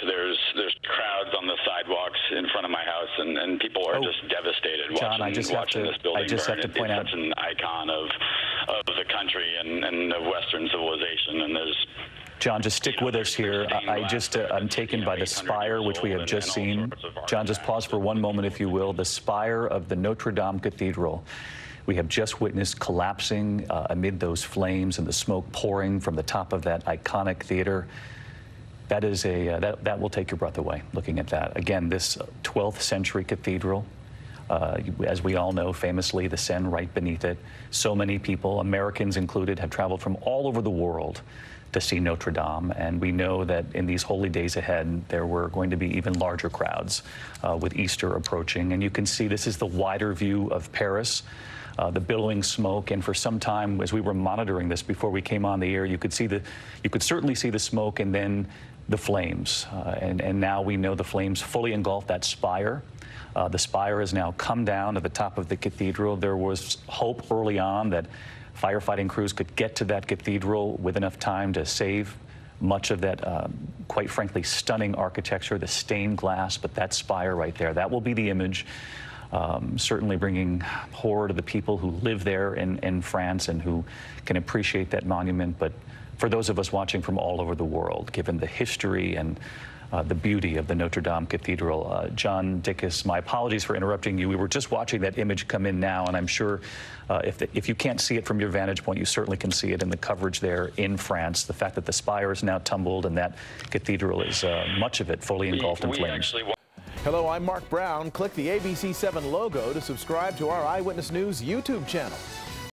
There's crowds on the sidewalks in front of my house, and people are just devastated John, watching this building I just burn. have to point out, it's such an icon of the country and of Western civilization, and there's. John, just stick with us here. I'm taken by the spire, which we have just seen. John, just pause for one moment, if you will. The spire of the Notre Dame Cathedral. We have just witnessed collapsing amid those flames and the smoke pouring from the top of that iconic theater. That is that will take your breath away, looking at that. Again, this 12th century cathedral, as we all know, famously, the Seine right beneath it. So many people, Americans included, have traveled from all over the world to see Notre Dame, and we know that in these holy days ahead, there were going to be even larger crowds with Easter approaching. And you can see this is the wider view of Paris, the billowing smoke. And for some time, as we were monitoring this before we came on the air, you could certainly see the smoke and then the flames. And now we know the flames fully engulf that spire. The spire has now come down to the top of the cathedral. There was hope early on that firefighting crews could get to that cathedral with enough time to save much of that, quite frankly, stunning architecture, the stained glass, but that spire right there, that will be the image, certainly bringing horror to the people who live there in France and who can appreciate that monument. But for those of us watching from all over the world, given the history and the beauty of the Notre Dame Cathedral. John Dickus, my apologies for interrupting you. We were just watching that image come in now, and I'm sure if you can't see it from your vantage point, you certainly can see it in the coverage there in France. The fact that the spire is now tumbled and that cathedral is, much of it, fully engulfed in flames. Hello, I'm Mark Brown. Click the ABC7 logo to subscribe to our Eyewitness News YouTube channel.